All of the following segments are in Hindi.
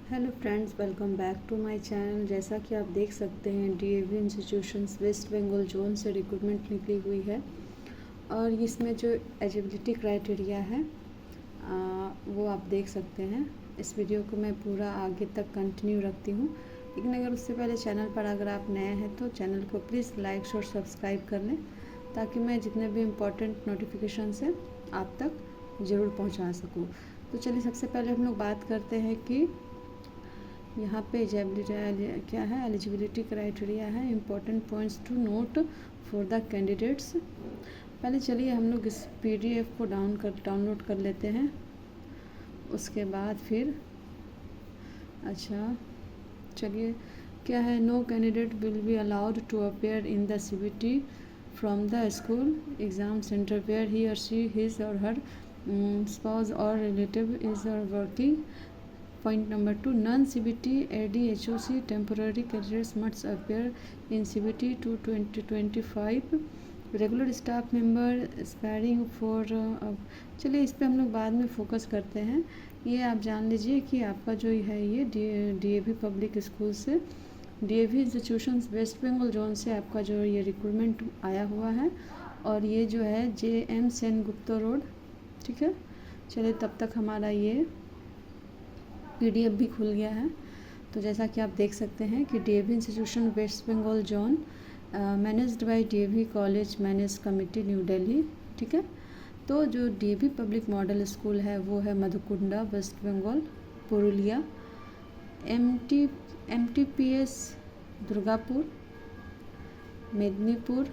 Hello friends, welcome back to my channel. जैसा कि आप देख सकते हैं, DAV institutions West Bengal zone से रिक्रूटमेंट निकली हुई है और इसमें जो एलिजिबिलिटी क्राइटेरिया है वो आप देख सकते हैं। इस वीडियो को मैं पूरा आगे तक कंटिन्यू रखती हूँ, लेकिन अगर उससे पहले चैनल पर अगर आप नए हैं तो चैनल को प्लीज़ लाइक और सब्सक्राइब कर लें, ताकि मैं जितने भी इम्पोर्टेंट नोटिफिकेशंस हैं आप तक ज़रूर पहुँचा सकूँ। तो चलिए सबसे पहले हम लोग बात करते हैं कि यहाँ पे क्या है, एलिजिबिलिटी क्राइटेरिया है, important points to note for the candidates. पहले चलिए हम लोग इस पीडीएफ को डाउनलोड कर लेते हैं, उसके बाद फिर चलिए क्या है, no candidate will be allowed to appear in the CBT from the school exam centre where he or she his or her spouse or relative is working. Point number 2, non-CBT ADHOC temporary candidates must appear in CBT to 2025. Regular staff member aspiring for चलिए इस पे हम लोग बाद में फोकस करते हैं। ये आप जान लीजिए कि आपका जो है ये डीएवी पब्लिक स्कूल से, DAV institutions West Bengal zone से आपका जो ये रिक्रूटमेंट आया हुआ है, और ये जो है JM सेन गुप्ता रोड, ठीक है। चलिए तब तक हमारा ये पीडीएफ भी खुल गया है। तो जैसा कि आप देख सकते हैं कि DAV institution West Bengal zone managed by DAV college manage committee New Delhi, ठीक है। तो जो डीएवी पब्लिक मॉडल स्कूल है वो है मधुकुंडा, वेस्ट बंगाल, पुरुलिया। MTPS दुर्गापुर, मेदिनीपुर,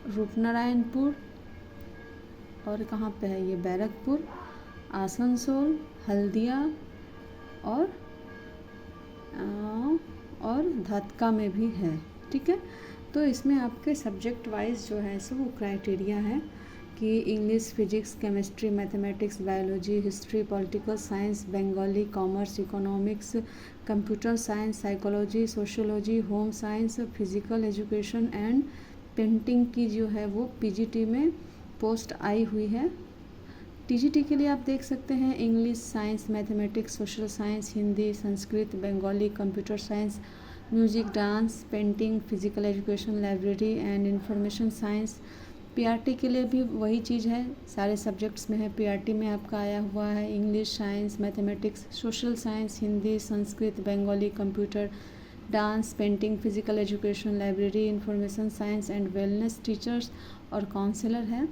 रूपनारायणपुर, और कहाँ पे है ये, बैरकपुर, आसनसोल, हल्दिया और धातका में भी है, ठीक है। तो इसमें आपके सब्जेक्ट वाइज जो है सो वो क्राइटेरिया है कि English, physics, chemistry, mathematics, biology, history, political science, Bengali, commerce, economics, computer science, psychology, sociology, home science, physical education and painting की जो है वो पीजीटी में पोस्ट आई हुई है। टीजीटी के लिए आप देख सकते हैं English, science, mathematics, social science, Hindi, Sanskrit, Bengali, computer science, music, dance, painting, physical education, library and information science. PRT के लिए भी वही चीज़ है, सारे सब्जेक्ट्स में है। पीआरटी में आपका आया हुआ है English, science, mathematics, social science, Hindi, Sanskrit, Bengali, computer, dance, painting, physical education, library, information science and wellness teachers और काउंसलर है,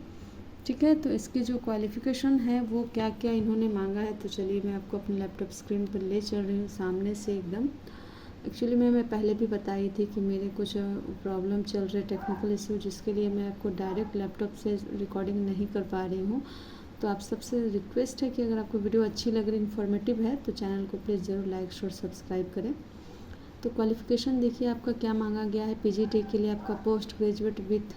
ठीक है। तो इसकी जो क्वालिफ़िकेशन है वो क्या क्या इन्होंने मांगा है, तो चलिए मैं आपको अपने लैपटॉप स्क्रीन पर ले चल रही हूँ सामने से एकदम। एक्चुअली मैं पहले भी बताई थी कि मेरे कुछ प्रॉब्लम चल रहे टेक्निकल इशू, जिसके लिए मैं आपको डायरेक्ट लैपटॉप से रिकॉर्डिंग नहीं कर पा रही हूँ। तो आप सबसे रिक्वेस्ट है कि अगर आपको वीडियो अच्छी लग रही, इन्फॉर्मेटिव है, तो चैनल को प्लीज़ ज़रूर लाइक और सब्सक्राइब करें। तो क्वालिफ़िकेशन देखिए आपका क्या मांगा गया है। पीजीटी के लिए आपका पोस्ट ग्रेजुएट विथ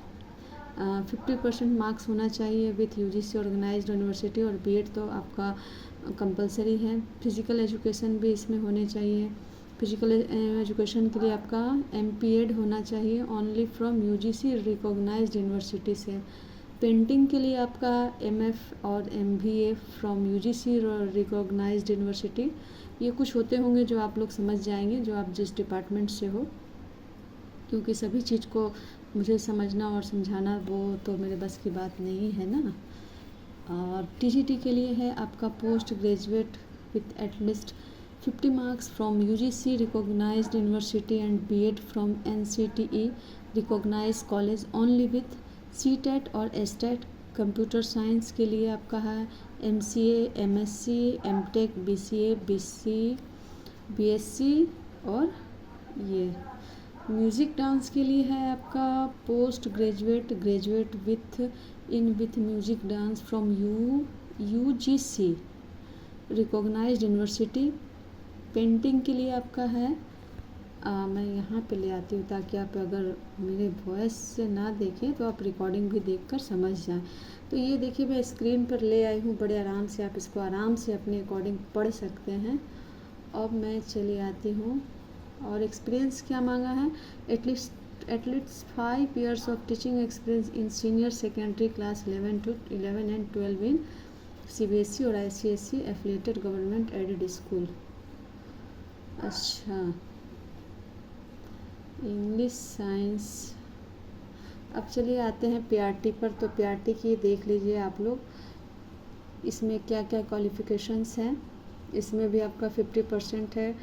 50% मार्क्स होना चाहिए विथ यूजीसी ऑर्गेनाइज्ड यूनिवर्सिटी, और बीएड तो आपका कंपलसरी है। फिजिकल एजुकेशन भी इसमें होने चाहिए। फिजिकल एजुकेशन के लिए आपका एमपीएड होना चाहिए only from UGC recognised university से। पेंटिंग के लिए आपका एमएफ और MBA from UGC recognised university. ये कुछ होते होंगे जो आप लोग समझ जाएंगे, जो आप जिस डिपार्टमेंट से हो, क्योंकि सभी चीज़ को मुझे समझना और समझाना वो तो मेरे बस की बात नहीं है ना। और टीजीटी के लिए है आपका post graduate with at least 50 marks from UGC recognised university and BEd from NCTE recognised college only with CTET और एसटेट। कंप्यूटर साइंस के लिए आपका है MCA, MSc, MTech, BCA, BSc, और ये म्यूज़िक डांस के लिए है आपका post graduate with music dance from UGC recognised university. Painting के लिए आपका है मैं यहाँ पे ले आती हूँ ताकि आप अगर मेरे वॉइस से ना देखें तो आप रिकॉर्डिंग भी देखकर समझ जाएं। तो ये देखिए मैं स्क्रीन पर ले आई हूँ बड़े आराम से, आप इसको आराम से अपने अकॉर्डिंग पढ़ सकते हैं। अब मैं चली आती हूँ, और एक्सपीरियंस क्या मांगा है, at least 5 years of teaching experience in senior secondary class 11 and 12 in CBSE और ICSE affiliated government aided school, अच्छा, इंग्लिश साइंस। अब चलिए आते हैं पीआरटी पर। तो पीआरटी की देख लीजिए आप लोग, इसमें क्या क्या क्वालिफ़िकेशंस हैं। इसमें भी आपका 50% है,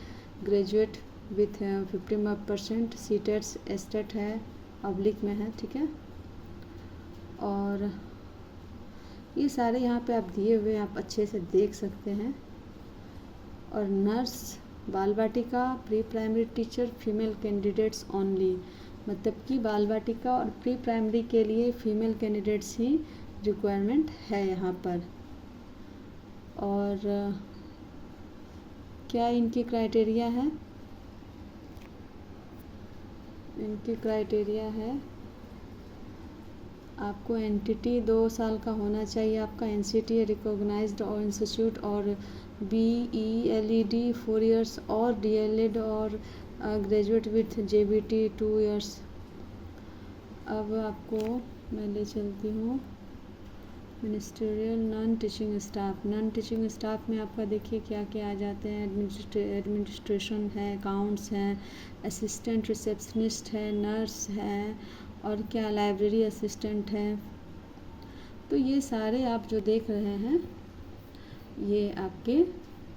ग्रेजुएट विथ 50%, सीटेट्स एस्टेट है, पब्लिक में है, ठीक है। और ये सारे यहाँ पे आप दिए हुए आप अच्छे से देख सकते हैं। और नर्स, बाल वाटिका, pre primary teacher, female candidates only, मतलब कि बाल वाटिका और प्री प्राइमरी के लिए फ़ीमेल कैंडिडेट्स ही रिक्वायरमेंट है यहाँ पर। और क्या इनकी क्राइटेरिया है? इनकी क्राइटेरिया है आपको एंटिटी 2 साल का होना चाहिए, आपका एनसीटी रिकॉग्नाइज्ड और इंस्टीट्यूट, और BELED 4 इयर्स, और DLED और ग्रेजुएट विथ JBT 2 इयर्स। अब आपको मैं ले चलती हूँ ministerial non teaching staff. Non teaching staff में आपका देखिए क्या क्या आ जाते हैं। एडमिनिस्ट्रेशन है, अकाउंट्स हैं, असिस्टेंट रिसेप्शनिस्ट है, नर्स है, और क्या लाइब्रेरी असिस्टेंट है। तो ये सारे आप जो देख रहे हैं ये आपके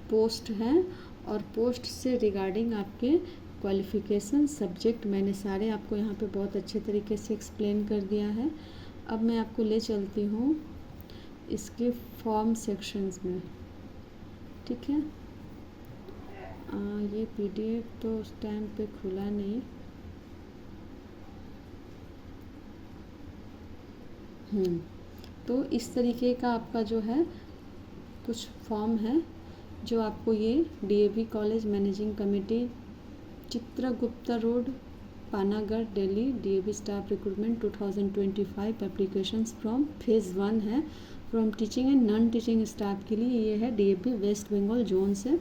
पोस्ट हैं, और पोस्ट से रिगार्डिंग आपके क्वालिफ़िकेशन सब्जेक्ट मैंने सारे आपको यहाँ पे बहुत अच्छे तरीके से एक्सप्लेन कर दिया है। अब मैं आपको ले चलती हूँ इसके फॉर्म सेक्शंस में, ठीक है। ये PDF तो उस टाइम पे खुला नहीं। तो इस तरीके का आपका जो है कुछ फॉर्म है जो आपको ये DAV college managing committee, Chitragupta road, Panagarh, Delhi, DAV staff recruitment 2025 applications from phase 1 है, from teaching and non teaching staff के लिए ये है DAV वेस्ट बंगाल जोन से।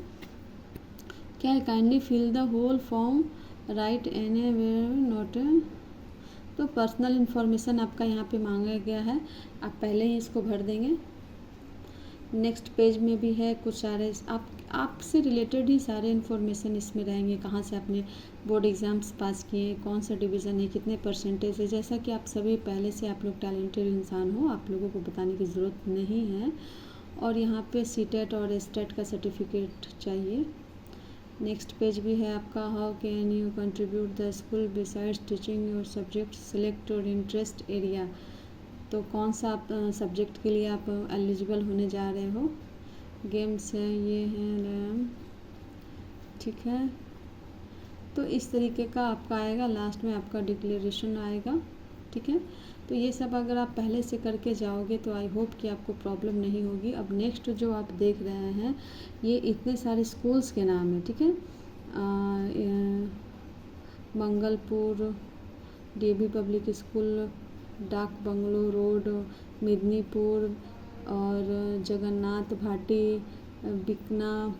क्या है, kindly fill the whole form, write anywhere note. तो पर्सनल इन्फॉर्मेशन आपका यहाँ पे मांगा गया है, आप पहले ही इसको भर देंगे। नेक्स्ट पेज में भी है कुछ सारे आपसे रिलेटेड ही सारे इन्फॉर्मेशन इसमें रहेंगे। कहाँ से आपने बोर्ड एग्ज़ाम्स पास किए, कौन सा डिवीज़न है, कितने परसेंटेज है। जैसा कि आप सभी पहले से आप लोग टैलेंटेड इंसान हो, आप लोगों को बताने की ज़रूरत नहीं है। और यहाँ पे सीटेट और एस्टेट का सर्टिफिकेट चाहिए। नेक्स्ट पेज भी है आपका, how can you contribute the school besides teaching your subject, select your interest area. तो कौन सा आप सब्जेक्ट के लिए आप एलिजिबल होने जा रहे हो। गेम्स है, ये है, ठीक है। तो इस तरीके का आपका आएगा, लास्ट में आपका डिक्लेरेशन आएगा, ठीक है। तो ये सब अगर आप पहले से करके जाओगे तो आई होप कि आपको प्रॉब्लम नहीं होगी। अब नेक्स्ट जो आप देख रहे हैं ये इतने सारे स्कूल्स के नाम है, ठीक है। मंगलपुर DAV पब्लिक स्कूल, डाक बंगलो रोड, मेदिनीपुर, और जगन्नाथ भाटी, बिकना,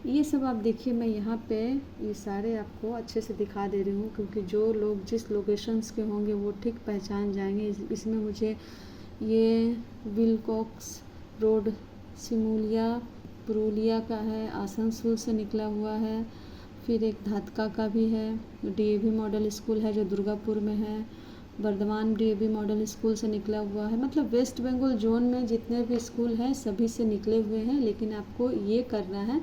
ये सब आप देखिए। मैं यहाँ पे ये सारे आपको अच्छे से दिखा दे रही हूँ क्योंकि जो लोग जिस लोकेशंस के होंगे वो ठीक पहचान जाएंगे। इसमें मुझे ये विलकॉक्स रोड सिमुलिया पुरुलिया का है, आसनसोल से निकला हुआ है। फिर एक धातका का भी है, DAV मॉडल स्कूल है जो दुर्गापुर में है। बर्धमान DAV मॉडल स्कूल से निकला हुआ है। मतलब वेस्ट बंगाल जोन में जितने भी स्कूल हैं सभी से निकले हुए हैं। लेकिन आपको ये करना है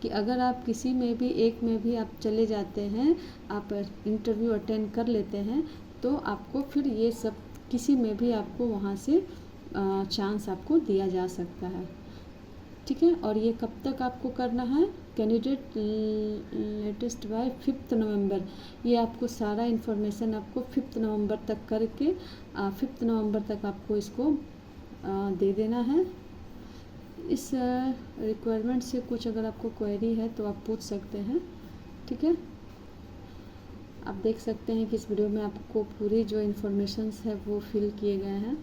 कि अगर आप किसी में भी एक में भी आप चले जाते हैं, आप इंटरव्यू अटेंड कर लेते हैं, तो आपको फिर ये सब किसी में भी आपको वहाँ से चांस आपको दिया जा सकता है, ठीक है। और ये कब तक आपको करना है, कैंडिडेट लेटेस्ट बाय 5 नवंबर। ये आपको सारा इन्फॉर्मेशन आपको 5 नवंबर तक करके 5 नवंबर तक आपको इसको दे देना है। इस रिक्वायरमेंट से कुछ अगर आपको क्वेरी है तो आप पूछ सकते हैं, ठीक है। आप देख सकते हैं कि इस वीडियो में आपको पूरी जो इन्फॉर्मेशंस है वो फिल किए गए हैं।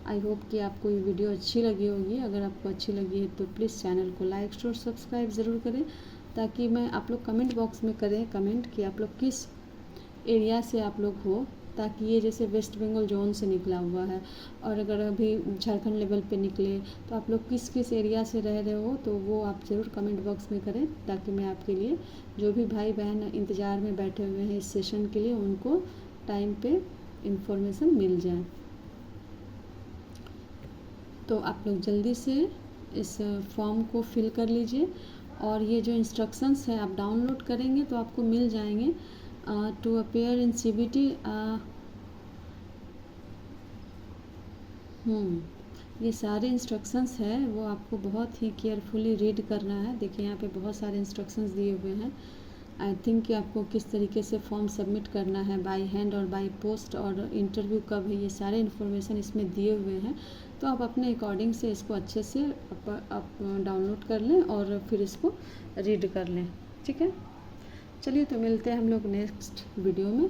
आई होप कि आपको ये वीडियो अच्छी लगी होगी। अगर आपको अच्छी लगी है तो प्लीज़ चैनल को लाइक और सब्सक्राइब ज़रूर करें, ताकि मैं आप लोग कमेंट बॉक्स में करें कमेंट कि आप लोग किस एरिया से आप लोग हो, ताकि ये जैसे वेस्ट बंगाल जोन से निकला हुआ है, और अगर अभी झारखंड लेवल पे निकले तो आप लोग किस किस एरिया से रह रहे हो तो वो आप ज़रूर कमेंट बॉक्स में करें, ताकि मैं आपके लिए जो भी भाई बहन इंतज़ार में बैठे हुए हैं इस सेशन के लिए उनको टाइम पे इंफॉर्मेशन मिल जाए। तो आप लोग जल्दी से इस फॉर्म को फिल कर लीजिए, और ये जो इंस्ट्रक्शंस हैं आप डाउनलोड करेंगे तो आपको मिल जाएंगे। टू अपेयर इन CBT, ये सारे इंस्ट्रक्शंस है वो आपको बहुत ही केयरफुली रीड करना है। देखिए यहाँ पे बहुत सारे इंस्ट्रक्शंस दिए हुए हैं। आई थिंक कि आपको किस तरीके से फॉर्म सबमिट करना है, बाय हैंड और बाय पोस्ट, और इंटरव्यू कब है, ये सारे इन्फॉर्मेशन इसमें दिए हुए हैं। तो आप अपने अकॉर्डिंग से इसको अच्छे से आप डाउनलोड कर लें और फिर इसको रीड कर लें। ठीक है, चलिए तो मिलते हैं हम लोग नेक्स्ट वीडियो में।